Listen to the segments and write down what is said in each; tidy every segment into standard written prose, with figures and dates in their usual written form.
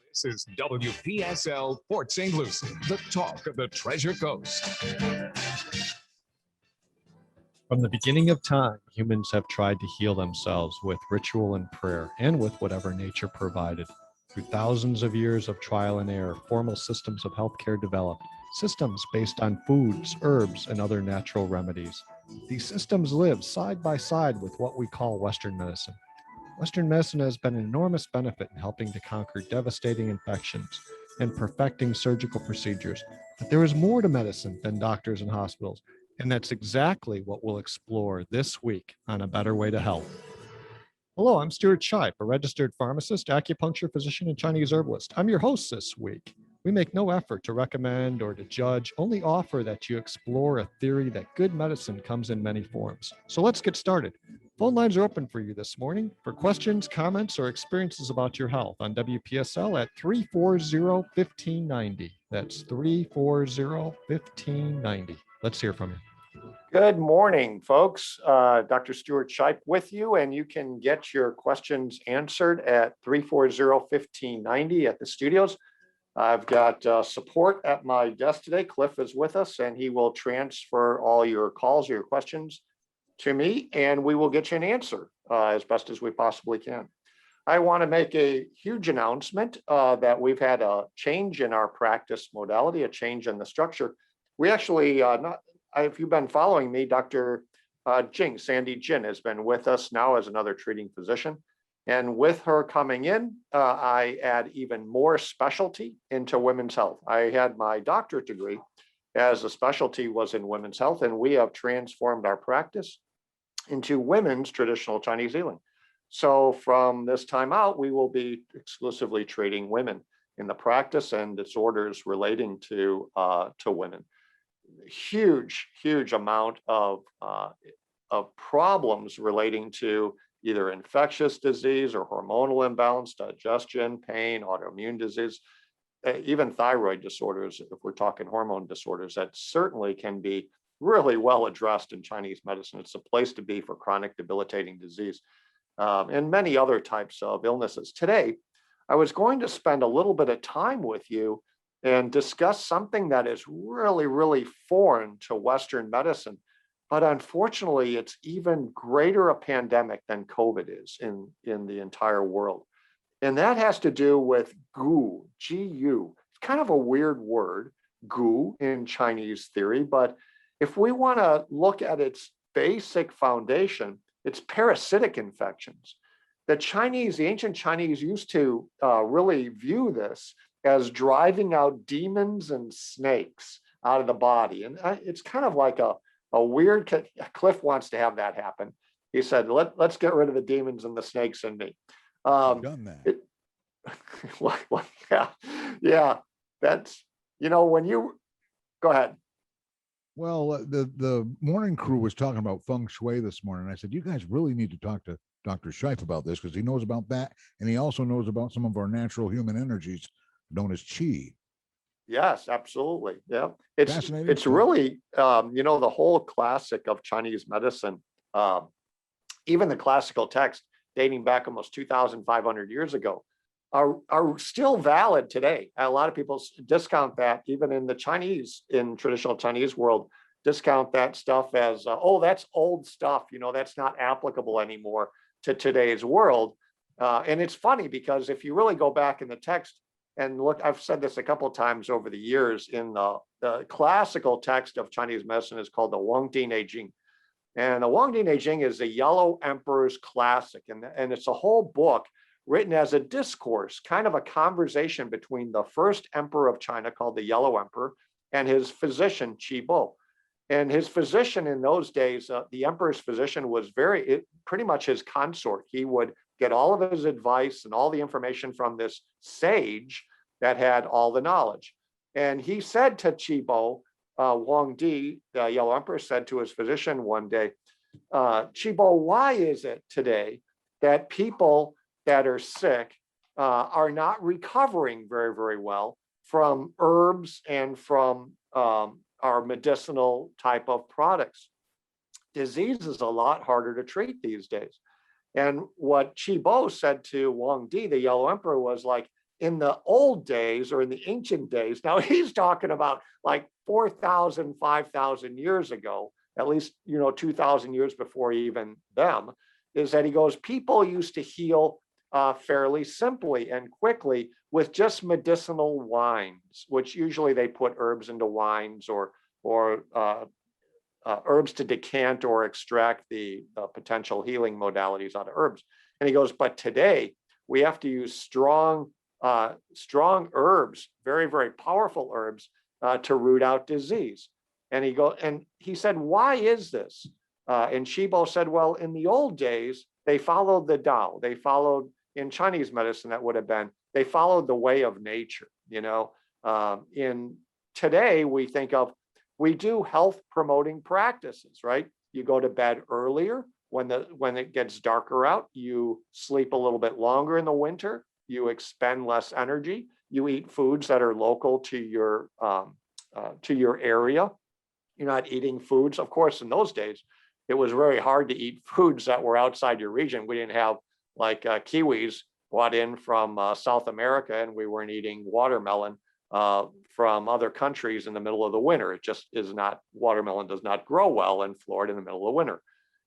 This is WPSL Port St. Lucie, the talk of the Treasure Coast. From the beginning of time, humans have tried to heal themselves with ritual and prayer, and with whatever nature provided. Through thousands of years of trial and error, formal systems of healthcare developed, systems based on foods, herbs, and other natural remedies. These systems live side by side with what we call Western medicine. Western medicine has been an enormous benefit in helping to conquer devastating infections and perfecting surgical procedures. But there is more to medicine than doctors and hospitals, and that's exactly what we'll explore this week on A Better Way to Health. Hello, I'm Stuart Shipe, a registered pharmacist, acupuncture physician, and Chinese herbalist. I'm your host this week. We make no effort to recommend or to judge, only offer that you explore a theory that good medicine comes in many forms. So let's get started. Phone lines are open for you this morning for questions, comments, or experiences about your health on WPSL at 340-1590. That's 340-1590. Let's hear from you. Good morning, folks. Dr. Stuart Shipe with you, and you can get your questions answered at 340-1590 at the studios. I've got support at my desk today. Cliff is with us, and he will transfer all your calls or your questions to me, and we will get you an answer as best as we possibly can. I want to make a huge announcement that we've had a change in our practice modality, a change in the structure. We actually, if you've been following me, Dr. Jing, Sandy Jin, has been with us now as another treating physician. And with her coming in, I add even more specialty into women's health. I had my doctorate degree as a specialty was in women's health, and we have transformed our practice into women's traditional Chinese healing. So from this time out, we will be exclusively treating women in the practice and disorders relating to women. Huge amount of problems relating to either infectious disease or hormonal imbalance, digestion, pain, autoimmune disease, even thyroid disorders, if we're talking hormone disorders, that certainly can be really well addressed in Chinese medicine. It's a place to be for chronic debilitating disease and many other types of illnesses. Today, I was going to spend a little bit of time with you and discuss something that is really foreign to Western medicine. But unfortunately, it's even greater a pandemic than COVID is in the entire world. And that has to do with gu, G-U. It's kind of a weird word, gu, in Chinese theory. But if we want to look at its basic foundation, it's parasitic infections. The ancient Chinese used to really view this as driving out demons and snakes out of the body. And it's kind of like a weird, Cliff wants to have that happen. He said, let's get rid of the demons and the snakes in me. I've done that. Yeah. That's, when you, go ahead. Well, the morning crew was talking about Feng Shui this morning. I said, you guys really need to talk to Dr. Shipe about this because he knows about that. And he also knows about some of our natural human energies known as qi. Yes, absolutely. Yeah. It's really, the whole classic of Chinese medicine, even the classical text dating back almost 2,500 years ago are still valid today. A lot of people discount that even in traditional Chinese world, discount that stuff as, that's old stuff. That's not applicable anymore to today's world. And it's funny because if you really go back in the text, and look, I've said this a couple of times over the years, in the classical text of Chinese medicine is called the Wong Din Jing. And the Wong Din Jing is the Yellow Emperor's classic. And it's a whole book written as a discourse, kind of a conversation between the first emperor of China called the Yellow Emperor and his physician, Qi. And his physician in those days, the emperor's physician was pretty much his consort. He would get all of his advice and all the information from this sage that had all the knowledge. And he said to Qi, Wang Di, the Yellow Emperor, said to his physician one day, Qi, why is it today that people that are sick are not recovering very, very well from herbs and from our medicinal type of products? Disease is a lot harder to treat these days. And what Shipe said to Wong Di, the Yellow Emperor, was like, in the old days or in the ancient days, now he's talking about like 4,000, 5,000 years ago, at least, 2,000 years before even them, is that he goes, people used to heal fairly simply and quickly with just medicinal wines, which usually they put herbs into wines or herbs to decant or extract the potential healing modalities out of herbs. And he goes, but today we have to use strong herbs, very, very powerful herbs to root out disease. And he said, why is this? And Shipe said, well, in the old days, they followed the Tao. They followed, in Chinese medicine, that would have been, they followed the way of nature. In today, we do health promoting practices, right? You go to bed earlier when it gets darker out, you sleep a little bit longer in the winter, you expend less energy, you eat foods that are local to your area. You're not eating foods. Of course, in those days, it was very hard to eat foods that were outside your region. We didn't have like kiwis brought in from South America, and we weren't eating watermelon from other countries in the middle of the winter. It just is not, watermelon does not grow well in Florida in the middle of winter.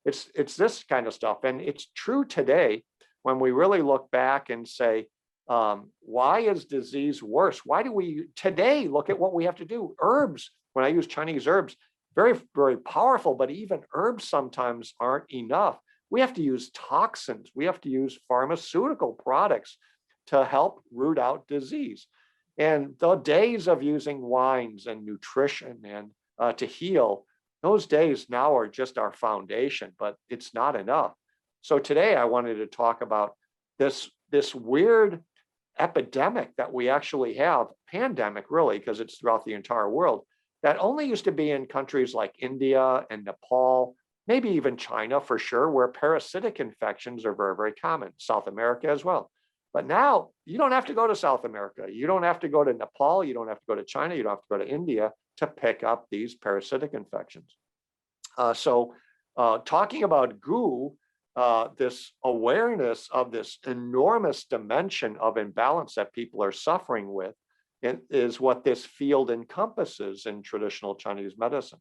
It's this kind of stuff. And it's true today when we really look back and say, why is disease worse? Why do we today look at what we have to do? Herbs, when I use Chinese herbs, very, very powerful, but even herbs sometimes aren't enough. We have to use toxins. We have to use pharmaceutical products to help root out disease. And the days of using wines and nutrition and to heal, those days now are just our foundation, but it's not enough. So today I wanted to talk about this weird epidemic that we actually have, pandemic really, because it's throughout the entire world, that only used to be in countries like India and Nepal, maybe even China for sure, where parasitic infections are very, very common, South America as well. But now you don't have to go to South America. You don't have to go to Nepal. You don't have to go to China. You don't have to go to India to pick up these parasitic infections. So talking about goo, this awareness of this enormous dimension of imbalance that people are suffering with is what this field encompasses in traditional Chinese medicine.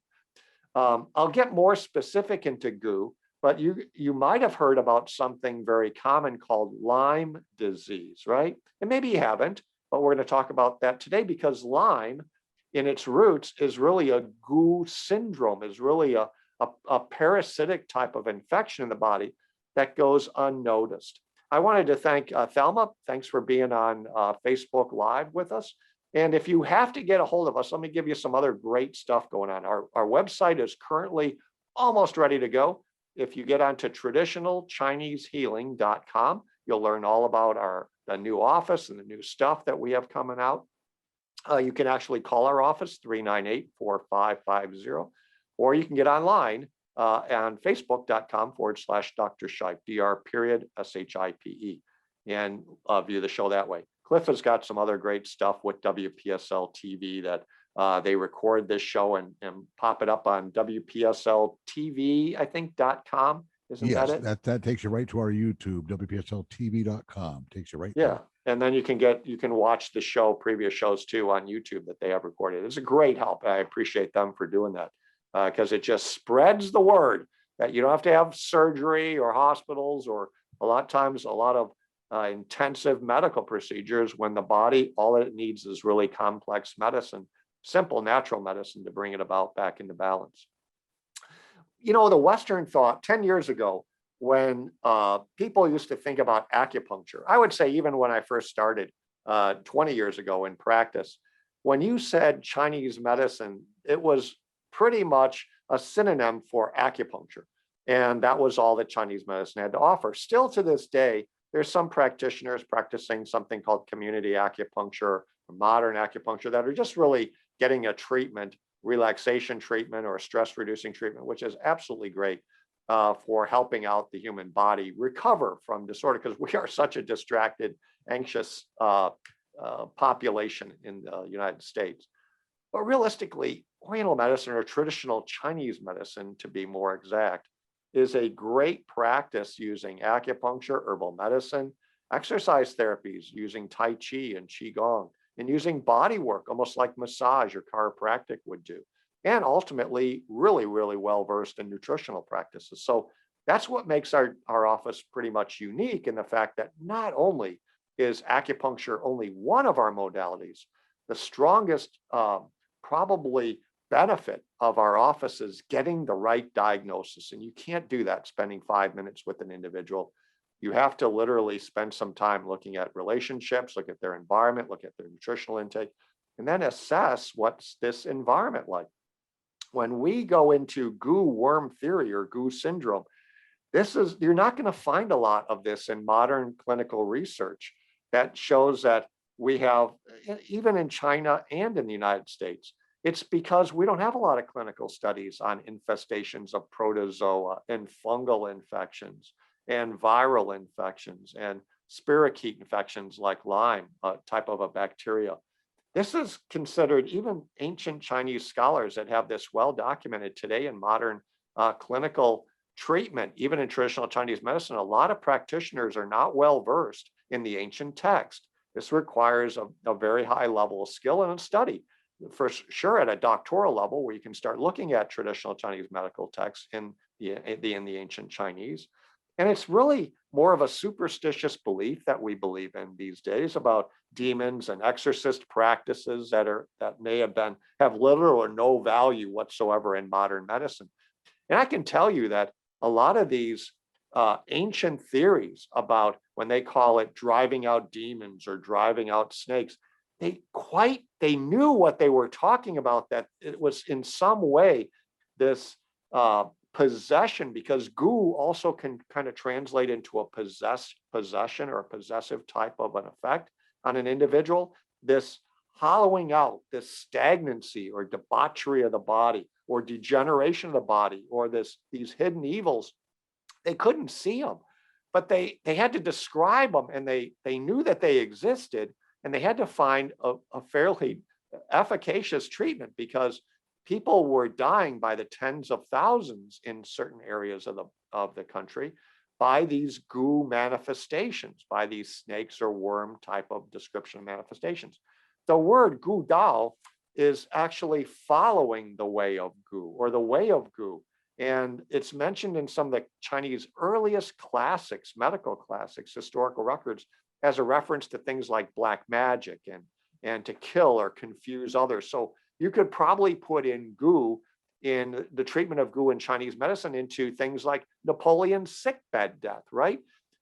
I'll get more specific into goo, but you might have heard about something very common called Lyme disease, right? And maybe you haven't, but we're going to talk about that today because Lyme, in its roots, is really a goo syndrome, is really a parasitic type of infection in the body that goes unnoticed. I wanted to thank Thelma. Thanks for being on Facebook Live with us. And if you have to get a hold of us, let me give you some other great stuff going on. Our website is currently almost ready to go. If you get onto traditionalchinesehealing.com, you'll learn all about the new office and the new stuff that we have coming out. You can actually call our office, 398-4550, or you can get online on facebook.com/Dr. Shipe, Dr.SHIPE, and view the show that way. Cliff has got some other great stuff with WPSL TV that they record this show and pop it up on WPSLTV, I think, .com. Isn't that it? Yes, that takes you right to our YouTube, WPSLTV.com. Takes you right there. Yeah. And then you can watch the show, previous shows too, on YouTube that they have recorded. It's a great help. I appreciate them for doing that because it just spreads the word that you don't have to have surgery or hospitals or a lot of times a lot of intensive medical procedures when the body, all it needs is really complex medicine, simple natural medicine to bring it about back into balance. The Western thought 10 years ago, when people used to think about acupuncture, I would say even when I first started 20 years ago in practice, when you said Chinese medicine, it was pretty much a synonym for acupuncture. And that was all that Chinese medicine had to offer. Still to this day, there's some practitioners practicing something called community acupuncture or modern acupuncture that are just really getting a treatment, relaxation treatment or stress reducing treatment, which is absolutely great for helping out the human body recover from disorder because we are such a distracted, anxious population in the United States. But realistically, Oriental medicine or traditional Chinese medicine, to be more exact, is a great practice using acupuncture, herbal medicine, exercise therapies, using Tai Chi and Qigong, and using body work, almost like massage or chiropractic would do. And ultimately, really, really well-versed in nutritional practices. So that's what makes our office pretty much unique in the fact that not only is acupuncture only one of our modalities, the strongest probably benefit of our office is getting the right diagnosis. And you can't do that spending 5 minutes with an individual. You have to literally spend some time looking at relationships, look at their environment, look at their nutritional intake, and then assess what's this environment like. When we go into goo worm theory or goo syndrome, you're not going to find a lot of this in modern clinical research that shows that we have, even in China and in the United States, it's because we don't have a lot of clinical studies on infestations of protozoa and fungal infections and viral infections and spirochete infections like Lyme, a type of a bacteria. This is considered, even ancient Chinese scholars that have this well documented today in modern clinical treatment, even in traditional Chinese medicine, a lot of practitioners are not well versed in the ancient text. This requires a very high level of skill and study, for sure at a doctoral level, where you can start looking at traditional Chinese medical texts in the ancient Chinese. And it's really more of a superstitious belief that we believe in these days about demons and exorcist practices that may have little or no value whatsoever in modern medicine. And I can tell you that a lot of these ancient theories about, when they call it driving out demons or driving out snakes, they knew what they were talking about, that it was in some way this possession, because goo also can kind of translate into a possession or a possessive type of an effect on an individual. This hollowing out, this stagnancy or debauchery of the body, or degeneration of the body, or these hidden evils. They couldn't see them, but they had to describe them, and they knew that they existed, and they had to find a fairly efficacious treatment, because people were dying by the tens of thousands in certain areas of the country by these goo manifestations, by these snakes or worm type of description of manifestations. The word gu dao is actually following the way of goo, or the way of goo. And it's mentioned in some of the Chinese earliest classics, medical classics, historical records, as a reference to things like black magic and to kill or confuse others. So you could probably put in goo, in the treatment of goo in Chinese medicine, into things like Napoleon's sickbed death, right?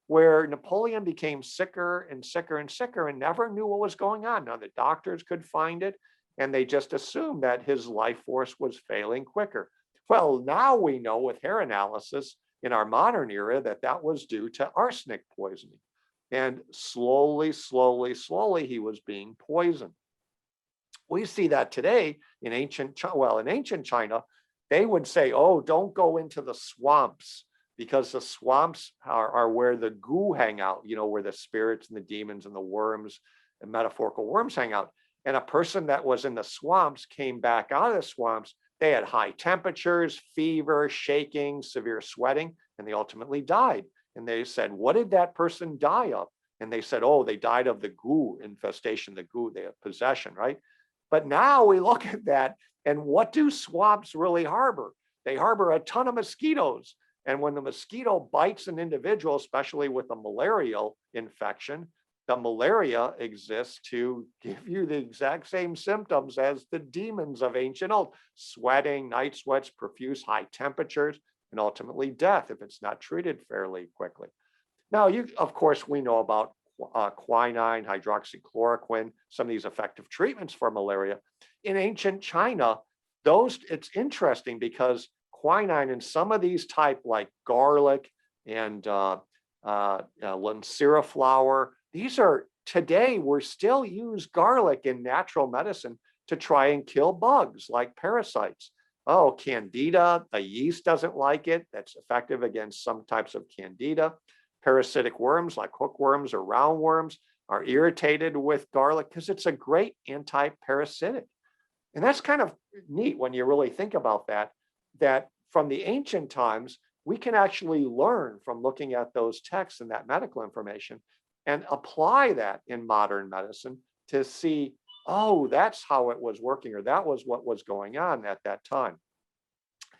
Where Napoleon became sicker and sicker and sicker and never knew what was going on. Now the doctors could find it, and they just assumed that his life force was failing quicker. Well, now we know with hair analysis in our modern era that was due to arsenic poisoning. And slowly, slowly, slowly, he was being poisoned. We see that today in ancient China, they would say, oh, don't go into the swamps, because the swamps are where the goo hang out, where the spirits and the demons and the worms and metaphorical worms hang out. And a person that was in the swamps came back out of the swamps. They had high temperatures, fever, shaking, severe sweating, and they ultimately died. And they said, what did that person die of? And they said, oh, they died of the goo infestation, the goo, they have possession, right? But now we look at that, and what do swamps really harbor? They harbor a ton of mosquitoes. And when the mosquito bites an individual, especially with a malarial infection, the malaria exists to give you the exact same symptoms as the demons of ancient old: sweating, night sweats, profuse high temperatures, and ultimately death if it's not treated fairly quickly. Now, of course, we know about quinine, hydroxychloroquine, some of these effective treatments for malaria. In ancient China, it's interesting because quinine and some of these type like garlic and lancera flower, these are, today we're still use garlic in natural medicine to try and kill bugs like parasites. Oh, candida, a yeast doesn't like it. That's effective against some types of candida. Parasitic worms like hookworms or roundworms are irritated with garlic because it's a great anti-parasitic. And that's kind of neat when you really think about that from the ancient times, we can actually learn from looking at those texts and that medical information and apply that in modern medicine to see, oh, that's how it was working, or that was what was going on at that time.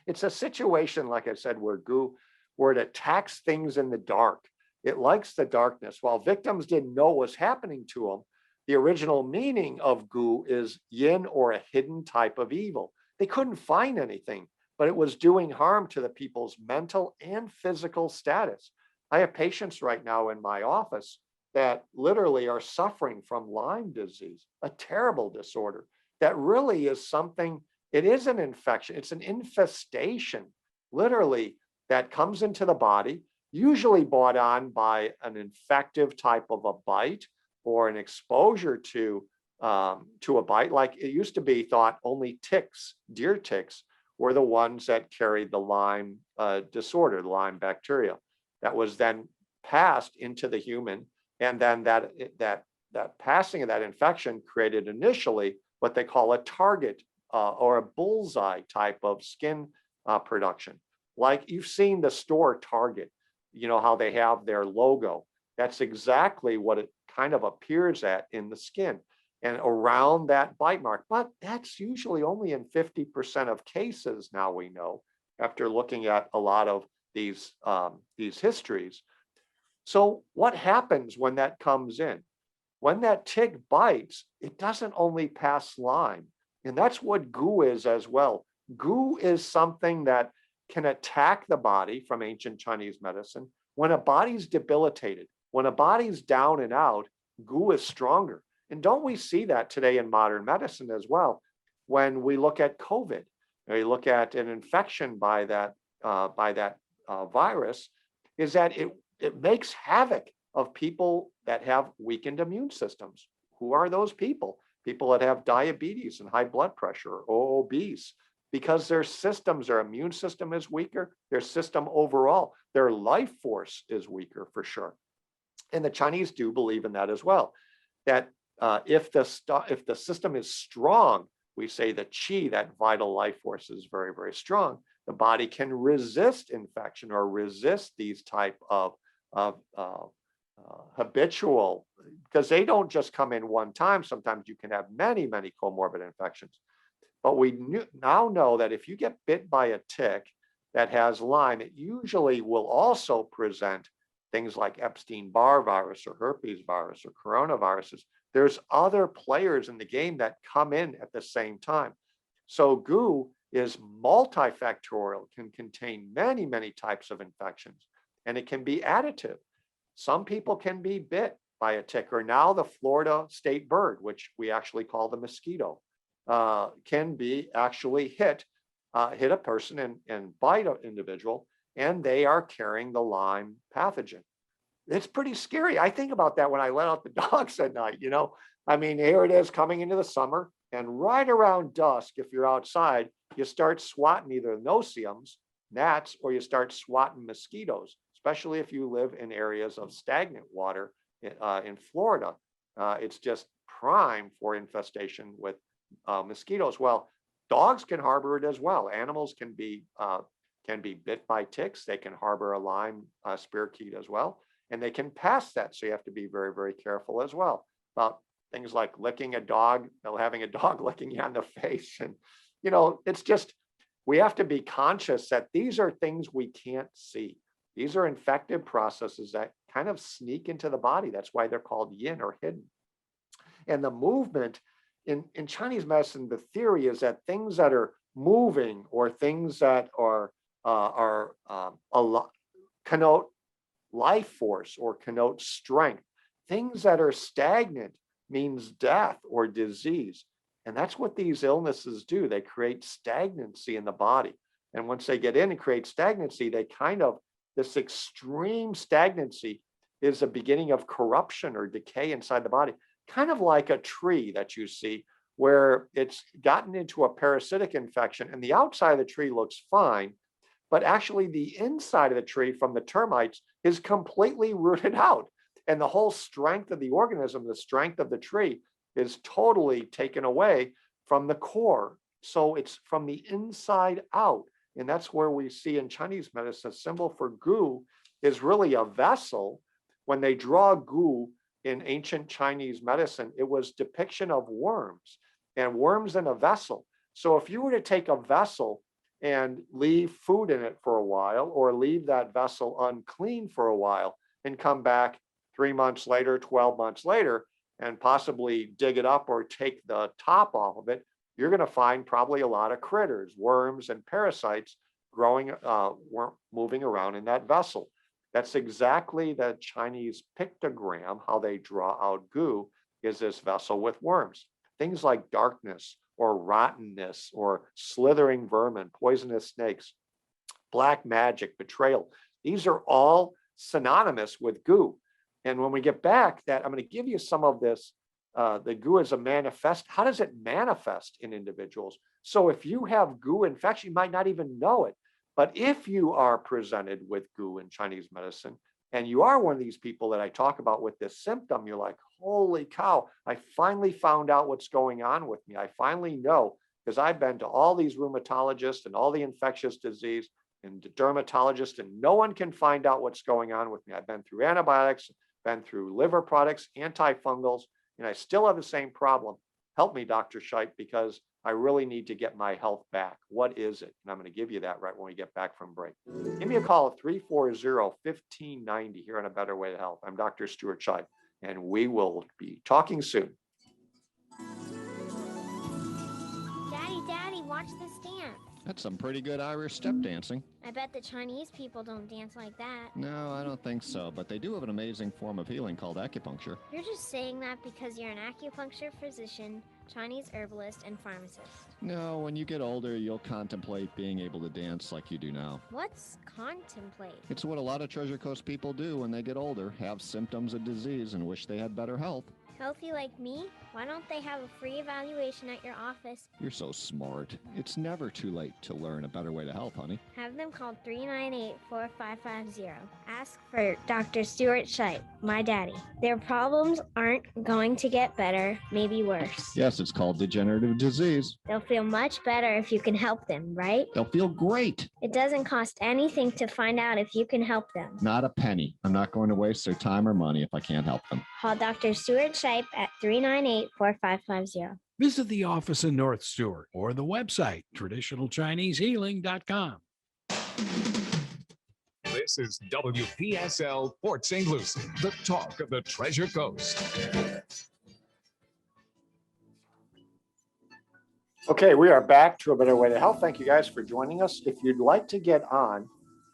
It's a situation, like I said, where it attacks things in the dark. It likes the darkness. While victims didn't know what was happening to them, the original meaning of gu is yin, or a hidden type of evil. They couldn't find anything, but it was doing harm to the people's mental and physical status. I have patients right now in my office that literally are suffering from Lyme disease, a terrible disorder that really is something, it is an infection, it's an infestation, literally, that comes into the body, usually brought on by an infective type of a bite or an exposure to a bite. Like it used to be thought only ticks, deer ticks, were the ones that carried the Lyme disorder, the Lyme bacteria, that was then passed into the human. And then that passing of that infection created initially what they call a target or a bullseye type of skin production. Like you've seen the store Target, you know how they have their logo. That's exactly what it kind of appears at in the skin and around that bite mark. But that's usually only in 50% of cases now, we know, after looking at a lot of these histories. So what happens when that comes in? When that tick bites, it doesn't only pass Lyme. And that's what gu is as well. Gu is something that can attack the body from ancient Chinese medicine. When a body's debilitated, when a body's down and out, gu is stronger. And don't we see that today in modern medicine as well? When we look at COVID, we look at an infection by that virus, is that it makes havoc of people that have weakened immune systems. Who are those people? People that have diabetes and high blood pressure or obese, because their systems, their immune system is weaker, their system overall, their life force is weaker for sure. And the Chinese do believe in that as well, that if the system is strong, we say the qi, that vital life force, is very, very strong, the body can resist infection or resist these type of habitual, because they don't just come in one time. Sometimes you can have many, many comorbid infections. But we now know that if you get bit by a tick that has Lyme, it usually will also present things like Epstein-Barr virus or herpes virus or coronaviruses. There's other players in the game that come in at the same time. So gu is multifactorial, can contain many, many types of infections, and it can be additive. Some people can be bit by a tick, or now the Florida state bird, which we actually call the mosquito, can be actually hit a person and bite an individual, and they are carrying the Lyme pathogen. It's pretty scary. I think about that when I let out the dogs at night, you know. I mean, here it is coming into the summer, and right around dusk, if you're outside, you start swatting either no-see-ums, gnats, or you start swatting mosquitoes, especially if you live in areas of stagnant water in Florida. It's just prime for infestation with mosquitoes. Well, dogs can harbor it as well. Animals can be bit by ticks. They can harbor a Lyme spirochete as well, and they can pass that. So you have to be very, very careful as well about things like licking a dog, having a dog licking you on the face. And, you know, it's just, we have to be conscious that these are things we can't see. These are infective processes that kind of sneak into the body. That's why they're called yin or hidden. And the movement in Chinese medicine, the theory is that things that are moving or things that are connote life force or connote strength. Things that are stagnant means death or disease. And that's what these illnesses do. They create stagnancy in the body. And once they get in and create stagnancy, they kind of, this extreme stagnancy is the beginning of corruption or decay inside the body. Kind of like a tree that you see where it's gotten into a parasitic infection and the outside of the tree looks fine, but actually the inside of the tree from the termites is completely rooted out. And the whole strength of the organism, the strength of the tree, is totally taken away from the core. So it's from the inside out. And that's where we see in Chinese medicine, a symbol for gu is really a vessel. When they draw gu in ancient Chinese medicine, it was depiction of worms and worms in a vessel. So if you were to take a vessel and leave food in it for a while, or leave that vessel unclean for a while and come back 3 months later, 12 months later, and possibly dig it up or take the top off of it, you're going to find probably a lot of critters, worms and parasites growing, moving around in that vessel. That's exactly the Chinese pictogram, how they draw out gu, is this vessel with worms. Things like darkness or rottenness or slithering vermin, poisonous snakes, black magic, betrayal. These are all synonymous with gu. And when we get back, that I'm going to give you some of this. The gu is a manifest. How does it manifest in individuals? So if you have gu infection, you might not even know it. But if you are presented with gu in Chinese medicine, and you are one of these people that I talk about with this symptom, you're like, holy cow, I finally found out what's going on with me. I finally know, because I've been to all these rheumatologists and all the infectious disease and dermatologists, and no one can find out what's going on with me. I've been through antibiotics, been through liver products, antifungals, and I still have the same problem. Help me, Dr. Shipe, because I really need to get my health back. What is it? And I'm going to give you that right when we get back from break. Give me a call at 340-1590 here on A Better Way to Health. I'm Dr. Stuart Shipe, and we will be talking soon. Daddy, watch this dance. That's some pretty good Irish step dancing. I bet the Chinese people don't dance like that. No, I don't think so, but they do have an amazing form of healing called acupuncture. You're just saying that because you're an acupuncture physician, Chinese herbalist, and pharmacist. No, when you get older, you'll contemplate being able to dance like you do now. What's contemplate? It's what a lot of Treasure Coast people do when they get older, have symptoms of disease and wish they had better health. Healthy like me? Why don't they have a free evaluation at your office? You're so smart. It's never too late to learn a better way to health, honey. Have them call 398-4550. Ask for Dr. Stuart Shipe, my daddy. Their problems aren't going to get better, maybe worse. Yes, it's called degenerative disease. They'll feel much better if you can help them, right? They'll feel great. It doesn't cost anything to find out if you can help them. Not a penny. I'm not going to waste their time or money if I can't help them. Call Dr. Stuart Shipe at 398-4550. Visit the office in North Stuart or the website, traditionalchinesehealing.com. This is WPSL Port St. Lucie, the talk of the Treasure Coast. Okay, we are back to A Better Way to Health. Thank you guys for joining us. If you'd like to get on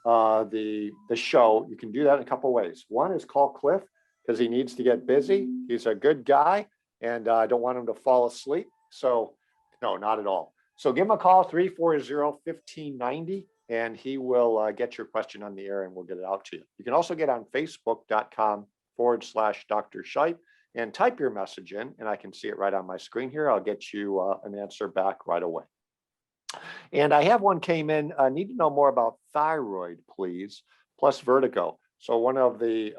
the show, you can do that in a couple ways. One is call Cliff, because he needs to get busy. He's a good guy, and I don't want him to fall asleep. So, no, not at all. So give him a call, 340-1590, and he will get your question on the air, and we'll get it out to you. You can also get on Facebook.com/Dr. Shipe and type your message in, and I can see it right on my screen here. I'll get you an answer back right away. And I have one came in, need to know more about thyroid, please, plus vertigo. So one of the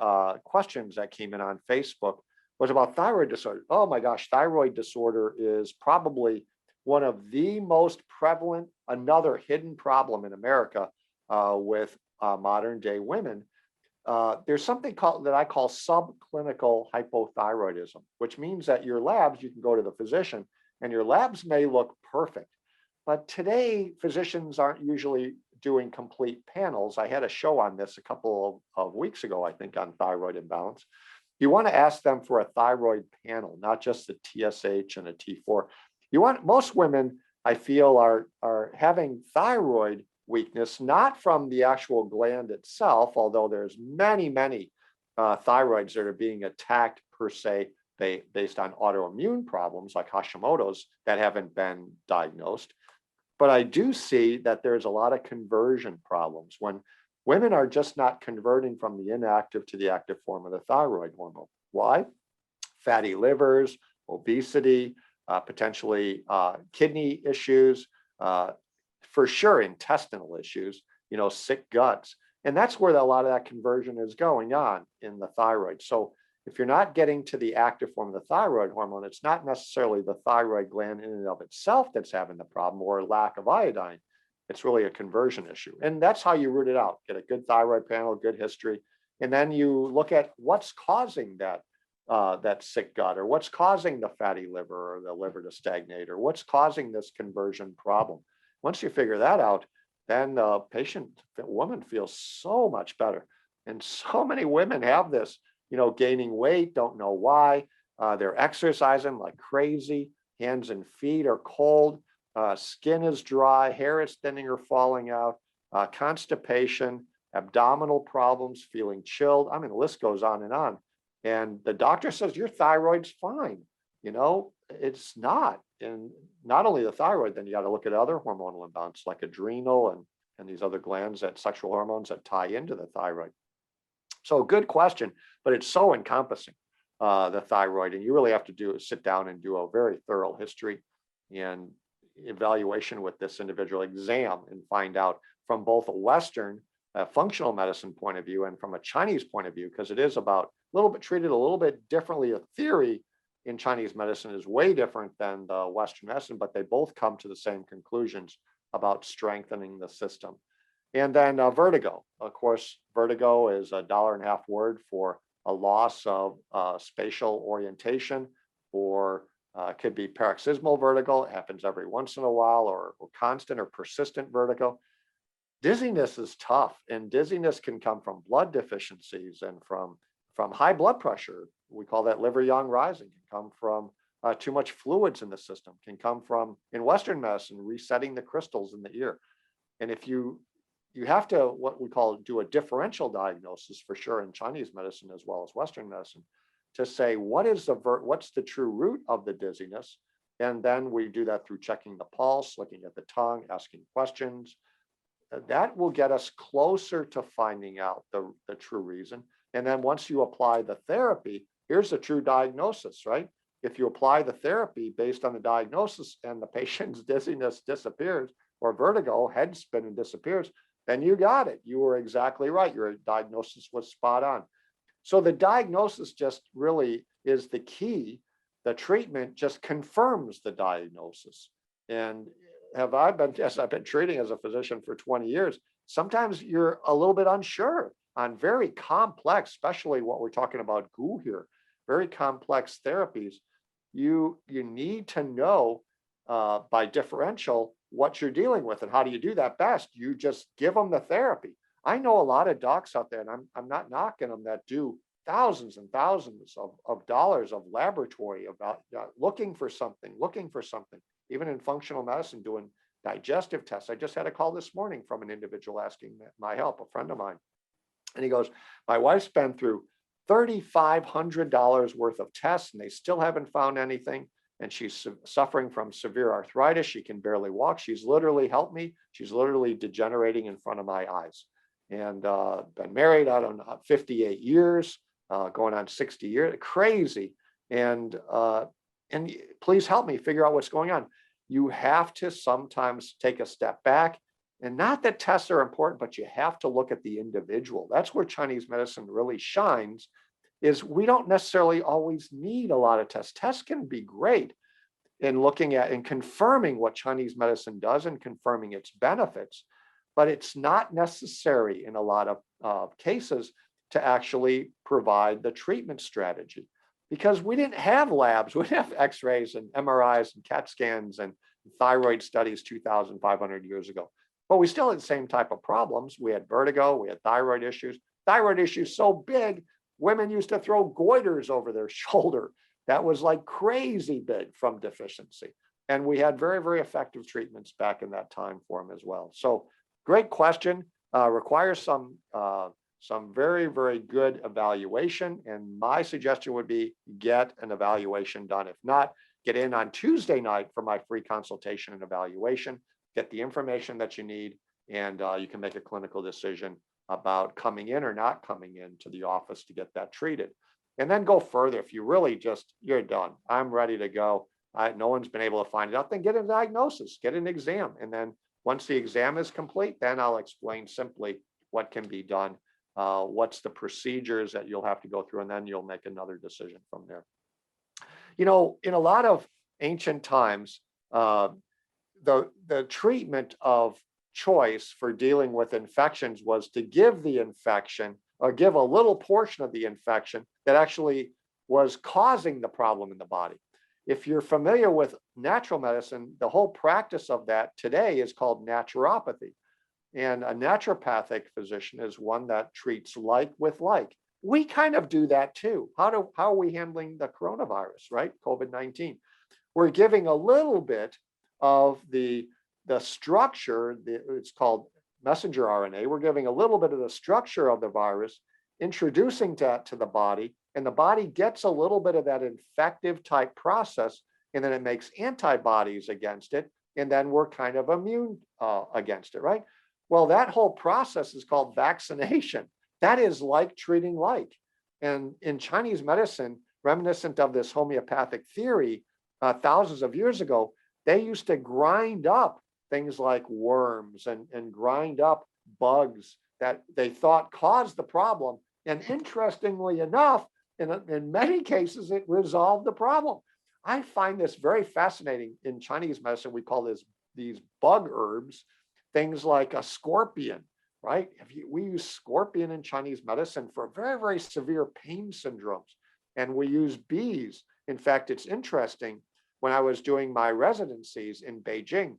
questions that came in on Facebook was about thyroid disorder. Oh my gosh, thyroid disorder is probably one of the most prevalent, another hidden problem in America with modern day women. There's something that I call subclinical hypothyroidism, which means that your labs, you can go to the physician and your labs may look perfect. But today, physicians aren't usually doing complete panels. I had a show on this a couple of weeks ago, I think, on thyroid imbalance. You want to ask them for a thyroid panel, not just a TSH and a T4. Most women, I feel, are having thyroid weakness, not from the actual gland itself, although there's many thyroids that are being attacked per se, based on autoimmune problems like Hashimoto's that haven't been diagnosed. But I do see that there's a lot of conversion problems when women are just not converting from the inactive to the active form of the thyroid hormone. Why? Fatty livers, obesity, potentially kidney issues, for sure intestinal issues, sick guts. And that's where a lot of that conversion is going on in the thyroid. So if you're not getting to the active form of the thyroid hormone, it's not necessarily the thyroid gland in and of itself that's having the problem or lack of iodine. It's really a conversion issue. And that's how you root it out. Get a good thyroid panel, good history. And then you look at what's causing that that sick gut, or what's causing the fatty liver or the liver to stagnate, or what's causing this conversion problem. Once you figure that out, then the woman feels so much better. And so many women have this, gaining weight, don't know why. They're exercising like crazy. Hands and feet are cold. Skin is dry. Hair is thinning or falling out. Constipation, abdominal problems, feeling chilled. I mean, the list goes on and on. And the doctor says, your thyroid's fine. It's not. And not only the thyroid, then you got to look at other hormonal imbalance like adrenal and these other glands, that sexual hormones that tie into the thyroid. So good question, but it's so encompassing, the thyroid. And you really have to sit down and do a very thorough history and evaluation with this individual, exam, and find out from both a Western functional medicine point of view and from a Chinese point of view, because it is about a little bit treated a little bit differently. A theory in Chinese medicine is way different than the Western medicine, but they both come to the same conclusions about strengthening the system. And then vertigo. Of course, vertigo is a $1.50 word for a loss of spatial orientation, or could be paroxysmal vertigo. It happens every once in a while, or constant or persistent vertigo. Dizziness is tough, and dizziness can come from blood deficiencies and from high blood pressure. We call that liver yang rising. Can come from too much fluids in the system. Can come from, in Western medicine, resetting the crystals in the ear. And if you have to, what we call, do a differential diagnosis for sure in Chinese medicine as well as Western medicine, to say what's the true root of the dizziness. And then we do that through checking the pulse, looking at the tongue, asking questions. That will get us closer to finding out the true reason. And then once you apply the therapy, here's the true diagnosis, right? If you apply the therapy based on the diagnosis and the patient's dizziness disappears, or vertigo, head spinning disappears, then you got it. You were exactly right. Your diagnosis was spot on. So the diagnosis just really is the key. The treatment just confirms the diagnosis. And as I've been treating as a physician for 20 years, sometimes you're a little bit unsure on very complex, especially what we're talking about goo here, very complex therapies. You need to know by differential what you're dealing with. And how do you do that best? You just give them the therapy. I know a lot of docs out there, and I'm not knocking them, that do thousands and thousands of dollars of laboratory about looking for something, even in functional medicine, doing digestive tests. I just had a call this morning from an individual asking my help, a friend of mine. And he goes, my wife's been through $3,500 worth of tests and they still haven't found anything. And she's suffering from severe arthritis. She can barely walk. She's literally, helped me, she's literally degenerating in front of my eyes. And been married, 58 years, going on 60 years, crazy. And please help me figure out what's going on. You have to sometimes take a step back, and not that tests are important, but you have to look at the individual. That's where Chinese medicine really shines, is we don't necessarily always need a lot of tests. Tests can be great in looking at and confirming what Chinese medicine does and confirming its benefits, but it's not necessary in a lot of cases to actually provide the treatment strategy, because we didn't have labs. We didn't have x-rays and MRIs and CAT scans and thyroid studies 2,500 years ago. But we still had the same type of problems. We had vertigo, we had thyroid issues so big, women used to throw goiters over their shoulder. That was like crazy big from deficiency. And we had very, very effective treatments back in that time for them as well. So great question, requires some very, very good evaluation. And my suggestion would be get an evaluation done. If not, get in on Tuesday night for my free consultation and evaluation, get the information that you need, and you can make a clinical decision about coming in or not coming in to the office to get that treated. And then go further. If you really you're done, I'm ready to go, no one's been able to find it out, then get a diagnosis, get an exam. And then once the exam is complete, then I'll explain simply what can be done, what's the procedures that you'll have to go through, and then you'll make another decision from there. In a lot of ancient times, the treatment of choice for dealing with infections was to give the infection or give a little portion of the infection that actually was causing the problem in the body. If you're familiar with natural medicine, the whole practice of that today is called naturopathy. And a naturopathic physician is one that treats like with like. We kind of do that too. How are we handling the coronavirus, right? COVID-19. We're giving a little bit of the structure, it's called messenger RNA. We're giving a little bit of the structure of the virus, introducing that to the body, and the body gets a little bit of that infective type process, and then it makes antibodies against it, and then we're kind of immune against it, right? Well, that whole process is called vaccination. That is like treating like. And in Chinese medicine, reminiscent of this homeopathic theory, thousands of years ago, they used to grind up things like worms and grind up bugs that they thought caused the problem. And interestingly enough, in many cases, it resolved the problem. I find this very fascinating. In Chinese medicine, we call these bug herbs, things like a scorpion, right? We use scorpion in Chinese medicine for very, very severe pain syndromes. And we use bees. In fact, it's interesting. When I was doing my residencies in Beijing,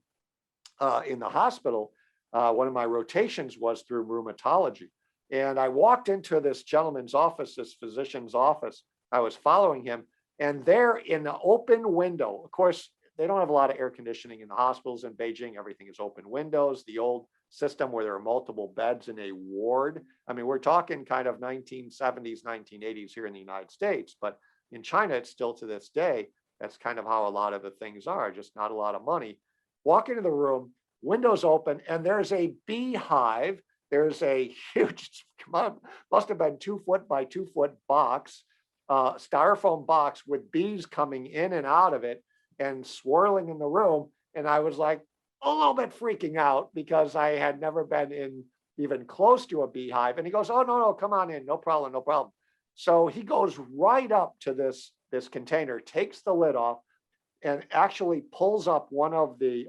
in the hospital, one of my rotations was through rheumatology. And I walked into this gentleman's office, this physician's office. I was following him, and there in the open window, of course, they don't have a lot of air conditioning in the hospitals in Beijing. Everything is open windows. The old system where there are multiple beds in a ward. I mean, we're talking kind of 1970s, 1980s here in the United States, but in China, it's still to this day. That's kind of how a lot of the things are, just not a lot of money. Walk into the room, windows open, and there's a beehive. There's a huge, must have been 2 foot by 2 foot box, styrofoam box with bees coming in and out of it and swirling in the room. And I was like a little bit freaking out because I had never been in even close to a beehive. And he goes, "Oh, no, come on in. No problem, no problem." So he goes right up to this container, takes the lid off, and actually pulls up one of the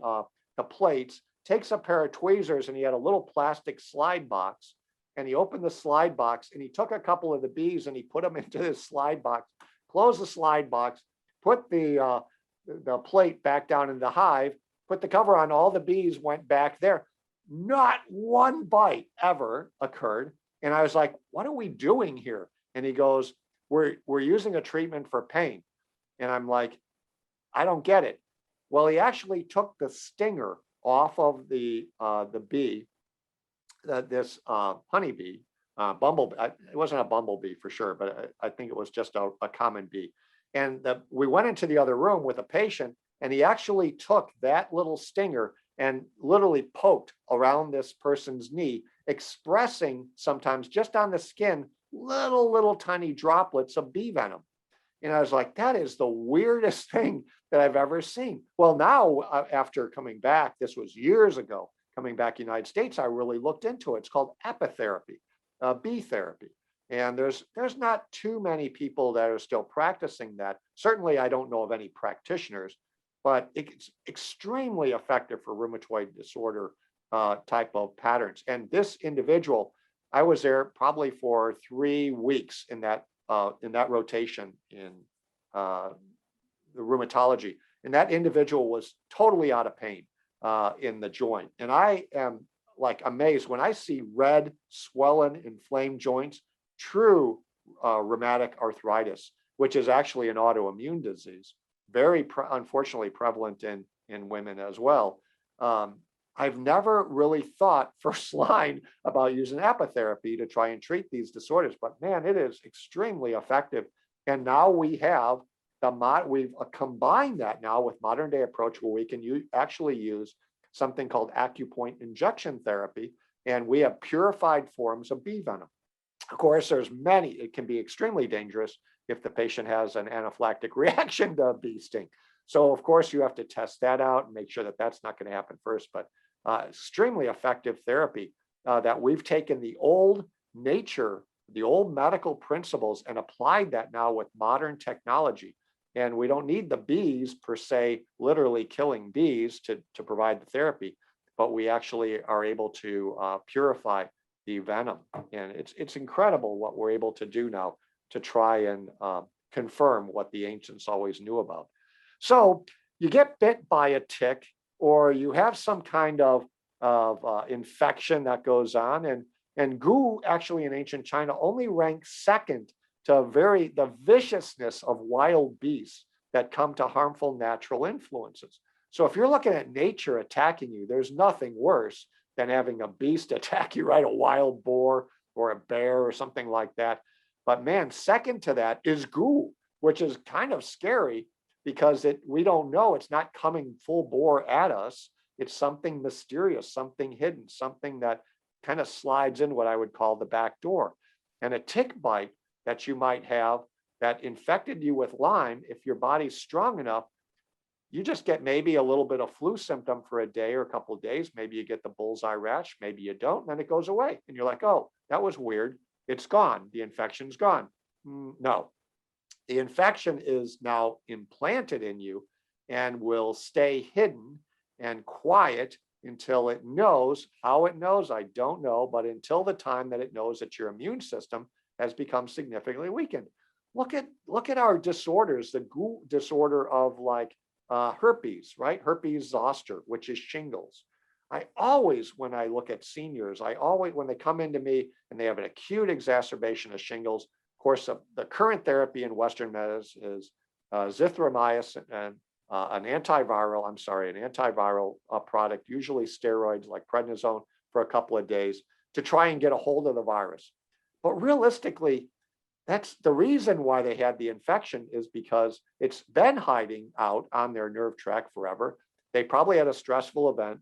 plates, takes a pair of tweezers, and he had a little plastic slide box. And he opened the slide box and he took a couple of the bees and he put them into this slide box, closed the slide box, put the plate back down in the hive, put the cover on, all the bees went back there. Not one bite ever occurred. And I was like, "What are we doing here?" And he goes, we're using a treatment for pain. And I'm like, "I don't get it." Well, he actually took the stinger off of the bee, this honeybee, bumblebee. It wasn't a bumblebee for sure, but I think it was just a common bee. And we went into the other room with a patient, and he actually took that little stinger and literally poked around this person's knee, expressing sometimes just on the skin, little tiny droplets of bee venom. And I was like, that is the weirdest thing that I've ever seen. Well, now after coming back, this was years ago, coming back to the United States, I really looked into it. It's called apitherapy, bee therapy. And there's not too many people that are still practicing that. Certainly, I don't know of any practitioners, but it's extremely effective for rheumatoid disorder type of patterns. And this individual, I was there probably for 3 weeks in that rotation in the rheumatology. And that individual was totally out of pain in the joint. And I am like amazed when I see red, swollen, inflamed joints, true rheumatic arthritis, which is actually an autoimmune disease, very unfortunately prevalent in women as well. I've never really thought first line about using apitherapy to try and treat these disorders, but man, it is extremely effective. And now we have we've combined that now with modern day approach where we can actually use something called acupoint injection therapy, and we have purified forms of bee venom. Of course, there's many. It can be extremely dangerous if the patient has an anaphylactic reaction to bee sting. So of course you have to test that out and make sure that that's not going to happen first, but extremely effective therapy that we've taken the old nature, the old medical principles and applied that now with modern technology. And we don't need the bees per se, literally killing bees to provide the therapy, but we actually are able to purify the venom. And it's incredible what we're able to do now to try and confirm what the ancients always knew about. So you get bit by a tick, or you have some kind of infection that goes on, and goo actually in ancient China only ranks second to the viciousness of wild beasts that come to harmful natural influences. So if you're looking at nature attacking you, there's nothing worse than having a beast attack you, right? A wild boar or a bear or something like that. But man, second to that is goo, which is kind of scary because we don't know. It's not coming full bore at us. It's something mysterious, something hidden, something that kind of slides in what I would call the back door. And a tick bite that you might have that infected you with Lyme, if your body's strong enough, you just get maybe a little bit of flu symptom for a day or a couple of days. Maybe you get the bullseye rash, maybe you don't, and then it goes away. And you're like, oh, that was weird. It's gone. The infection's gone. No, the infection is now implanted in you and will stay hidden and quiet until it knows. How it knows, I don't know, but until the time that it knows that your immune system has become significantly weakened. Look at our disorders, the goo disorder of like herpes, right? Herpes zoster, which is shingles. I always, when I look at seniors, when they come into me and they have an acute exacerbation of shingles, of course, the current therapy in Western medicine is zithromycin and an antiviral product, usually steroids like prednisone for a couple of days to try and get a hold of the virus. But realistically, that's the reason why they had the infection, is because it's been hiding out on their nerve tract forever. They probably had a stressful event.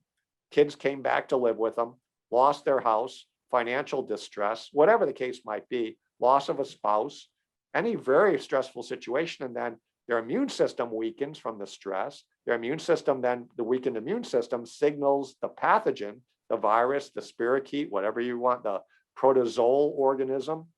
Kids came back to live with them, lost their house, financial distress, whatever the case might be, loss of a spouse, any very stressful situation. And then their immune system weakens from the stress. Their immune system, then the weakened immune system signals the pathogen, the virus, the spirochete, whatever you want, the protozoal organism,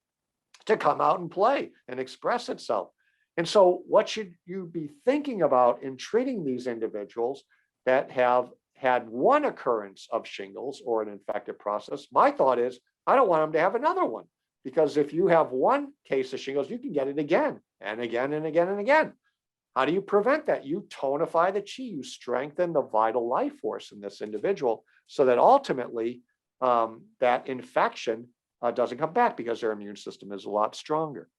to come out and play and express itself. And so what should you be thinking about in treating these individuals that have had one occurrence of shingles or an infective process? My thought is, I don't want them to have another one, because if you have one case of shingles, you can get it again and again and again and again. How do you prevent that? You tonify the chi, you strengthen the vital life force in this individual so that ultimately that infection doesn't come back because their immune system is a lot stronger.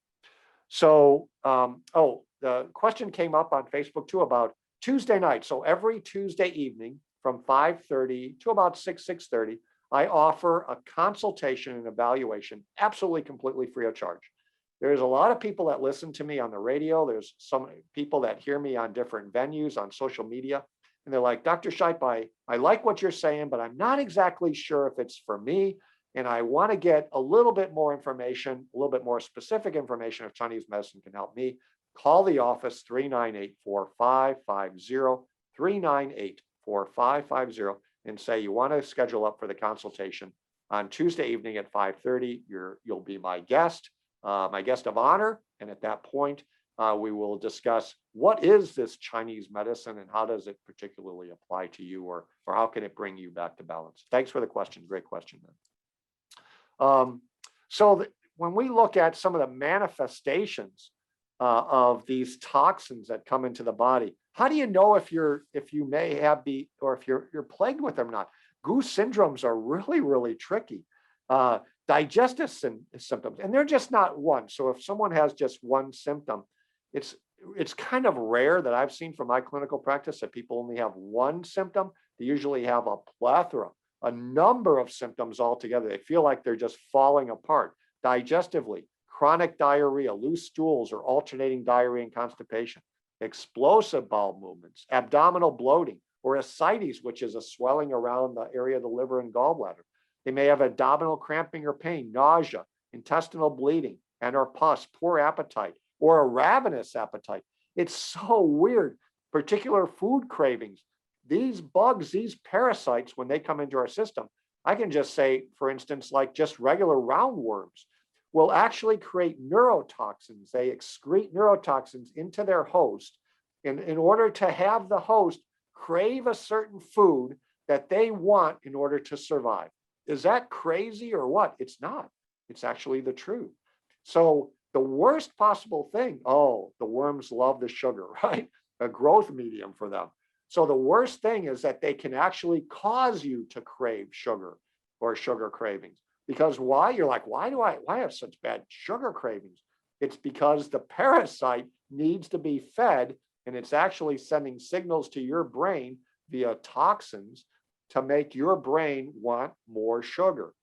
So, the question came up on Facebook too about Tuesday night. So every Tuesday evening from 5:30 to about 6:30, I offer a consultation and evaluation, absolutely completely free of charge. There's a lot of people that listen to me on the radio. There's some people that hear me on different venues on social media. And they're like, Dr. Shipe, I like what you're saying, but I'm not exactly sure if it's for me. And I want to get a little bit more information, a little bit more specific information if Chinese medicine can help me. Call the office 398-4550, 398-4550, and say you want to schedule up for the consultation on Tuesday evening at 5:30. You'll be my guest of honor. And at that point, we will discuss what is this Chinese medicine and how does it particularly apply to you, or how can it bring you back to balance? Thanks for the question. Great question. When we look at some of the manifestations of these toxins that come into the body, how do you know if you may have or if you're plagued with them or not? Goose syndromes are really, really tricky. Digestive symptoms, and they're just not one. So if someone has just one symptom, it's kind of rare that I've seen from my clinical practice that people only have one symptom. They usually have a plethora, a number of symptoms altogether. They feel like they're just falling apart digestively, chronic diarrhea, loose stools or alternating diarrhea and constipation, explosive bowel movements, abdominal bloating, or ascites, which is a swelling around the area of the liver and gallbladder. They may have abdominal cramping or pain, nausea, intestinal bleeding, and or pus, poor appetite, or a ravenous appetite. It's so weird. Particular food cravings. These bugs, these parasites, when they come into our system, I can just say, for instance, like just regular roundworms will actually create neurotoxins. They excrete neurotoxins into their host in order to have the host crave a certain food that they want in order to survive. Is that crazy or what? It's not. It's actually the truth. So the worst possible thing, oh, the worms love the sugar, right? A growth medium for them. So the worst thing is that they can actually cause you to crave sugar or sugar cravings. Because why? You're like, why have such bad sugar cravings? It's because the parasite needs to be fed, and it's actually sending signals to your brain via toxins to make your brain want more sugar.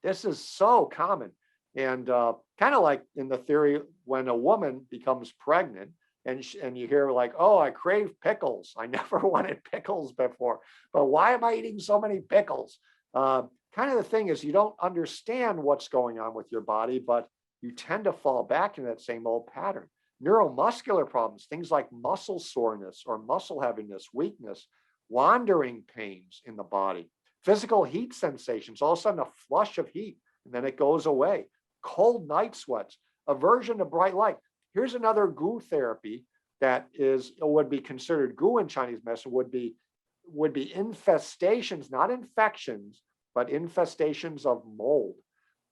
This is so common. And kind of like in the theory, when a woman becomes pregnant and you hear like, oh, I crave pickles. I never wanted pickles before, but why am I eating so many pickles? Kind of the thing is you don't understand what's going on with your body, but you tend to fall back into that same old pattern. Neuromuscular problems, things like muscle soreness or muscle heaviness, weakness, wandering pains in the body, physical heat sensations, all of a sudden a flush of heat, and then it goes away. Cold night sweats, aversion to bright light. Here's another goo therapy that would be considered goo in Chinese medicine, would be infestations, not infections, but infestations of mold.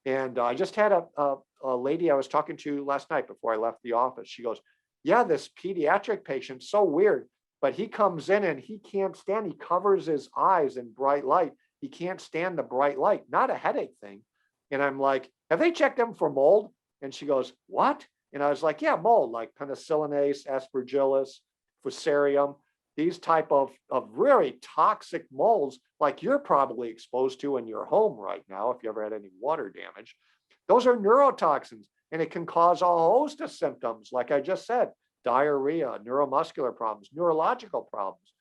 And I just had a lady I was talking to last night before I left the office. She goes, yeah, this pediatric patient's so weird, but he comes in and he can't stand, he covers his eyes in bright light. He can't stand the bright light, not a headache thing. And I'm like, have they checked him for mold? And she goes, what? And I was like, yeah, mold, like penicillinase, aspergillus, fusarium, these type of very toxic molds, like you're probably exposed to in your home right now, if you ever had any water damage. Those are neurotoxins, and it can cause a host of symptoms, like I just said, diarrhea, neuromuscular problems, neurological problems,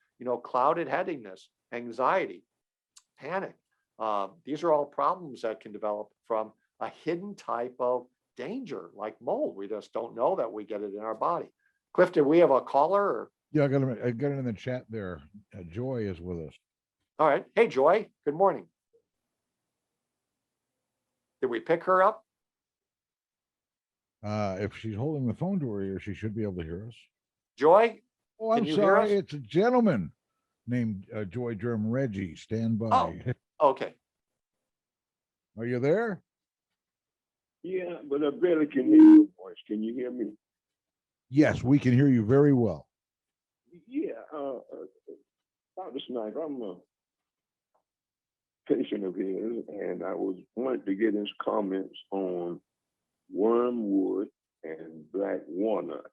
clouded headedness, anxiety, panic. These are all problems that can develop from a hidden type of danger like mold. We just don't know that we get it in our body. Cliff, did we have a caller? Or? Yeah, I got it in the chat there. Joy is with us. All right. Hey, Joy. Good morning. Did we pick her up? If she's holding the phone to her ear, she should be able to hear us. Joy? Oh, I'm sorry. It's a gentleman named Joy Germ Reggie. Stand by. Oh, okay. Are you there? Yeah, but I barely can hear your voice. Can you hear me? Yes, we can hear you very well. Yeah, Dr. Snipe, I'm a patient of his, and I wanted to get his comments on wormwood and black walnut.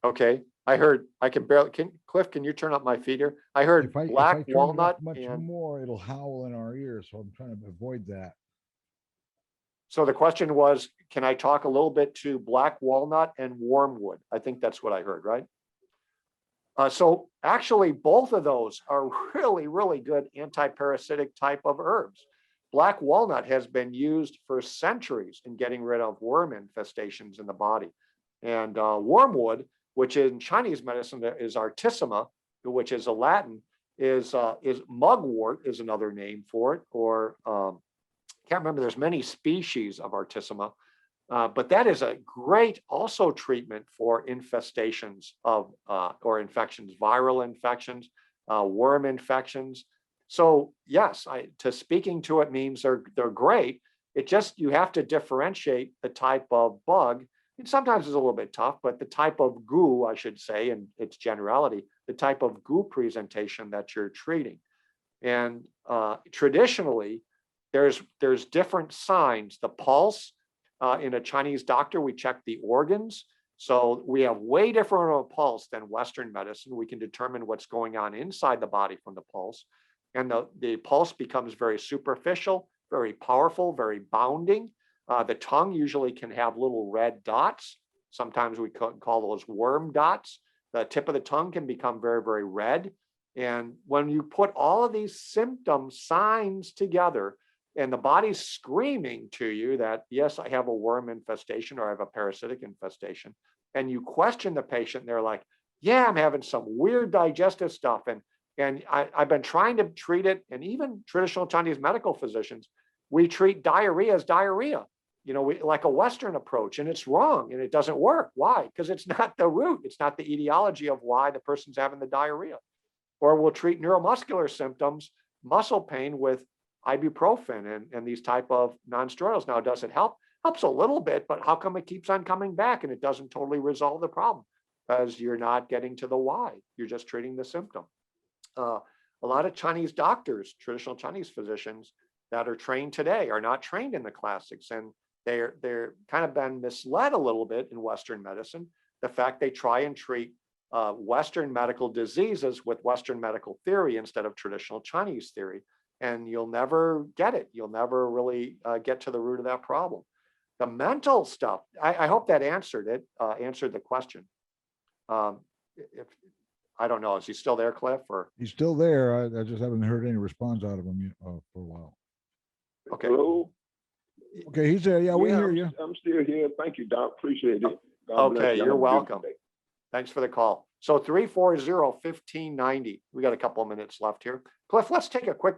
Okay, Cliff, can you turn up my feeder? I heard black walnut. Much more, it'll howl in our ears, so I'm trying to avoid that. So the question was, can I talk a little bit to black walnut and wormwood? I think that's what I heard, right? So actually, both of those are really, really good anti-parasitic type of herbs. Black walnut has been used for centuries in getting rid of worm infestations in the body. And wormwood, which in Chinese medicine is artissima, which is a Latin, is mugwort is another name for it, or can't remember, there's many species of artissima, but that is a great also treatment for infestations of or infections, viral infections, worm infections. So yes, speaking to it means they're great. It just, you have to differentiate the type of bug. And sometimes it's a little bit tough, but the type of goo, I should say, in its generality, the type of goo presentation that you're treating. And traditionally, there's different signs. The pulse, in a Chinese doctor, we check the organs. So we have way different of a pulse than Western medicine. We can determine what's going on inside the body from the pulse. And the pulse becomes very superficial, very powerful, very bounding. The tongue usually can have little red dots. Sometimes we call those worm dots. The tip of the tongue can become very, very red. And when you put all of these symptom signs together, and the body's screaming to you that, yes, I have a worm infestation or I have a parasitic infestation, and you question the patient, and they're like, yeah, I'm having some weird digestive stuff. And I've been trying to treat it. And even traditional Chinese medical physicians, we treat diarrhea as diarrhea, like a Western approach, and it's wrong and it doesn't work. Why? Because it's not the root. It's not the etiology of why the person's having the diarrhea. Or we'll treat neuromuscular symptoms, muscle pain with ibuprofen and these type of non-steroidals. Now, does it help? Helps a little bit, but how come it keeps on coming back and it doesn't totally resolve the problem? Because you're not getting to the why. You're just treating the symptom. A lot of Chinese doctors, traditional Chinese physicians that are trained today are not trained in the classics, and they're kind of been misled a little bit in Western medicine. The fact they try and treat Western medical diseases with Western medical theory instead of traditional Chinese theory, and you'll never get it. You'll never really get to the root of that problem. The mental stuff, I hope that answered the question. If I don't know, is he still there, Cliff? Or he's still there. I just haven't heard any response out of him for a while. Okay. Hello? Okay, he's there. Yeah, we hear you. I'm still here. Thank you, Doc. Appreciate it. Okay, you're welcome. Thanks for the call. So 340-1590. We got a couple of minutes left here. Cliff, let's take a quick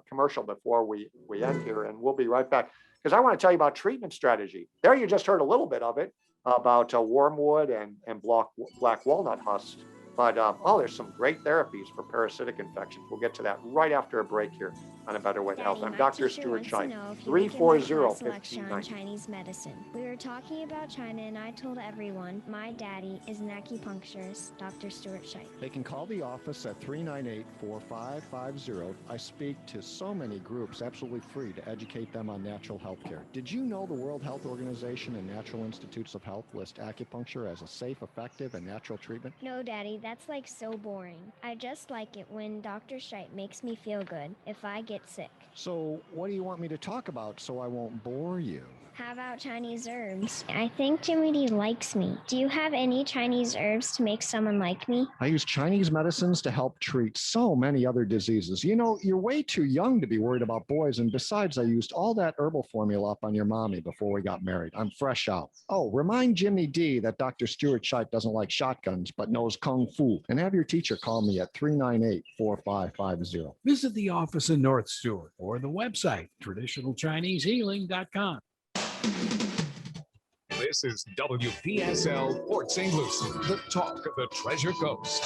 commercial before we end here, and we'll be right back, because I want to tell you about treatment strategy. There you just heard a little bit of it about wormwood and black walnut husks. But there's some great therapies for parasitic infections. We'll get to that right after a break here on A Better Way to Health. I'm Dr. Stuart Shipe. 340-1590. Chinese medicine. We were talking about China, and I told everyone my daddy is an acupuncturist, Dr. Stuart Shipe. They can call the office at 398-4550. I speak to so many groups absolutely free to educate them on natural health care. Did you know the World Health Organization and Natural Institutes of Health list acupuncture as a safe, effective, and natural treatment? No, Daddy, that's like so boring. I just like it when Dr. Shipe makes me feel good if I get sick. So what do you want me to talk about so I won't bore you? How about Chinese herbs? I think Jimmy D likes me. Do you have any Chinese herbs to make someone like me? I use Chinese medicines to help treat so many other diseases. You know, you're way too young to be worried about boys. And besides, I used all that herbal formula up on your mommy before we got married. I'm fresh out. Oh, remind Jimmy D that Dr. Stuart Shipe doesn't like shotguns, but knows Kung Fu. And have your teacher call me at 398-4550. Visit the office in North Stuart or the website, traditionalchinesehealing.com. This is WPSL Port St. Lucie, the talk of the Treasure Coast.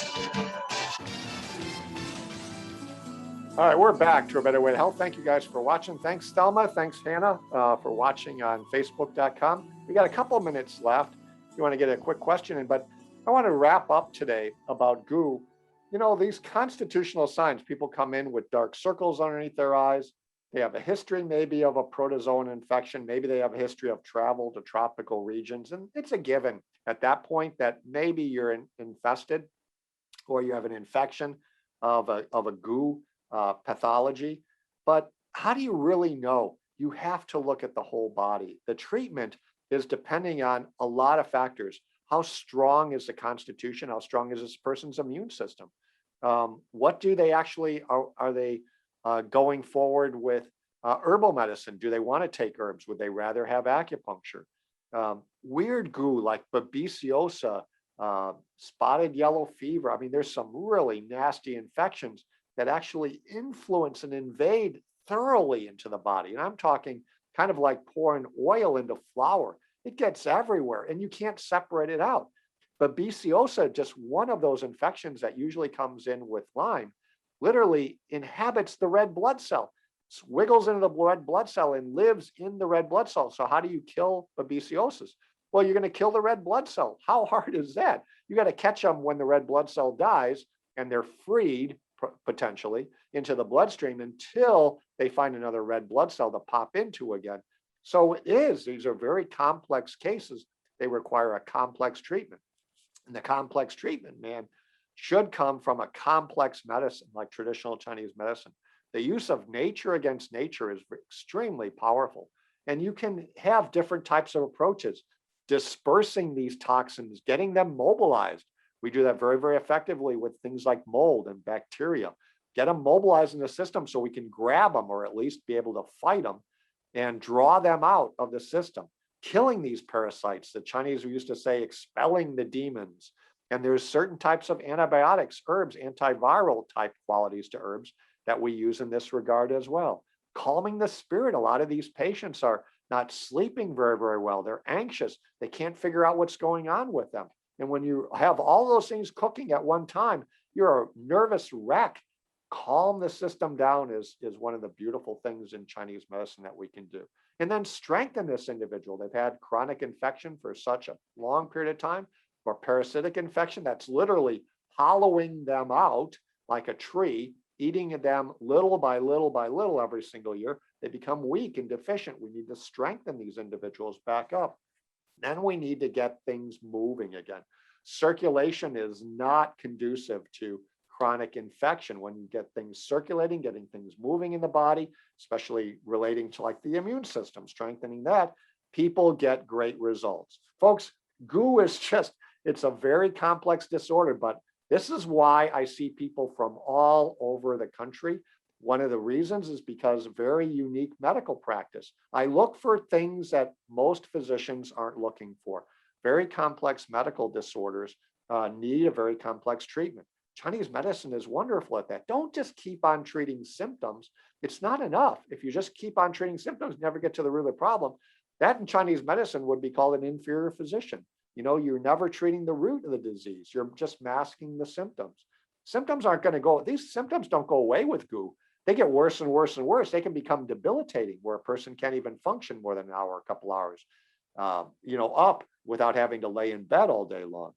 All right, we're back to A Better Way to Health. Thank you guys for watching. Thanks, Thelma. Thanks, Hannah, for watching on Facebook.com. We got a couple of minutes left. You want to get a quick question in, but I want to wrap up today about goo. You know, these constitutional signs, people come in with dark circles underneath their eyes. They have a history maybe of a protozoan infection. Maybe they have a history of travel to tropical regions. And it's a given at that point that maybe you're infested or you have an infection of a goo pathology. But how do you really know? You have to look at the whole body. The treatment is depending on a lot of factors. How strong is the constitution? How strong is this person's immune system? What do they actually, are they going forward with herbal medicine? Do they want to take herbs? Would they rather have acupuncture? Weird goo like babesiosa, spotted yellow fever. I mean, there's some really nasty infections that actually influence and invade thoroughly into the body. And I'm talking kind of like pouring oil into flour. It gets everywhere and you can't separate it out. Babesiosa, just one of those infections that usually comes in with Lyme, literally inhabits the red blood cell, wiggles into the red blood cell and lives in the red blood cell. So how do you kill babesiosis? Well, you're going to kill the red blood cell. How hard is that? You got to catch them when the red blood cell dies and they're freed potentially into the bloodstream until they find another red blood cell to pop into again. So these are very complex cases. They require a complex treatment. And the complex treatment, man, should come from a complex medicine like traditional Chinese medicine. The use of nature against nature is extremely powerful. And you can have different types of approaches, dispersing these toxins, getting them mobilized. We do that very, very effectively with things like mold and bacteria. Get them mobilized in the system so we can grab them or at least be able to fight them and draw them out of the system, killing these parasites. The Chinese used to say expelling the demons. And there's certain types of antibiotics, herbs, antiviral type qualities to herbs that we use in this regard as well. Calming the spirit. A lot of these patients are not sleeping very, very well. They're anxious. They can't figure out what's going on with them. And when you have all those things cooking at one time, you're a nervous wreck. Calm the system down is one of the beautiful things in Chinese medicine that we can do. And then strengthen this individual. They've had chronic infection for such a long period of time, or parasitic infection that's literally hollowing them out like a tree, eating them little by little by little every single year. They become weak and deficient. We need to strengthen these individuals back up. Then we need to get things moving again. Circulation is not conducive to chronic infection. When you get things circulating, getting things moving in the body, especially relating to like the immune system, strengthening that, people get great results. Folks, goo is just, it's a very complex disorder, but this is why I see people from all over the country. One of the reasons is because very unique medical practice. I look for things that most physicians aren't looking for. Very complex medical disorders need a very complex treatment. Chinese medicine is wonderful at that. Don't just keep on treating symptoms. It's not enough. If you just keep on treating symptoms, never get to the root of the problem. That in Chinese medicine would be called an inferior physician. You know, you're never treating the root of the disease. You're just masking the symptoms. Symptoms aren't going to go, these symptoms don't go away with goo. They get worse and worse and worse. They can become debilitating where a person can't even function more than an hour, a couple hours, up without having to lay in bed all day long.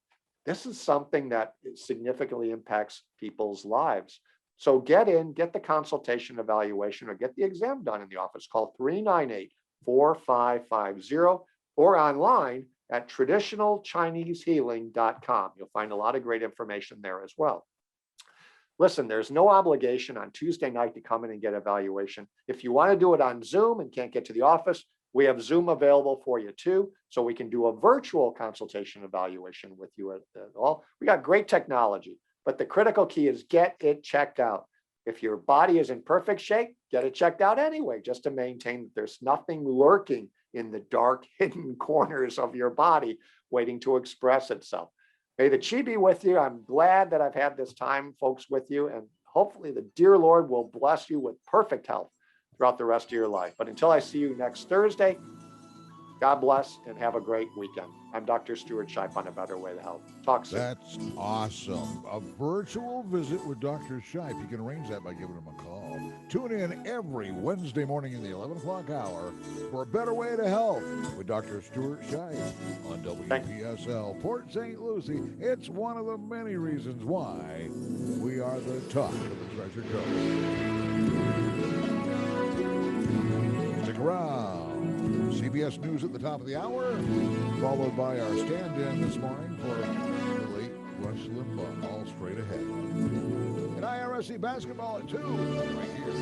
This is something that significantly impacts people's lives. So get the consultation evaluation or get the exam done in the office. Call 398-4550 or online at traditionalchinesehealing.com. You'll find a lot of great information there as well. Listen, there's no obligation on Tuesday night to come in and get evaluation. If you want to do it on Zoom and can't get to the office, we have Zoom available for you too, so we can do a virtual consultation evaluation with you at all. We got great technology, but the critical key is get it checked out. If your body is in perfect shape, get it checked out anyway, just to maintain that there's nothing lurking in the dark, hidden corners of your body waiting to express itself. May the Chi be with you. I'm glad that I've had this time, folks, with you, and hopefully the dear Lord will bless you with perfect health throughout the rest of your life. But until I see you next Thursday, God bless and have a great weekend. I'm Dr. Stuart Shipe on A Better Way to Health. Talk soon. That's awesome. A virtual visit with Dr. Shipe. You can arrange that by giving him a call. Tune in every Wednesday morning in the 11 o'clock hour for A Better Way to Health with Dr. Stuart Shipe on WPSL Port St. Lucie. It's one of the many reasons why we are the talk of the Treasure Coast. Stick around. CBS News at the top of the hour, followed by our stand-in this morning for the late Rush Limbaugh, all straight ahead. And IRSC basketball at 2, right here.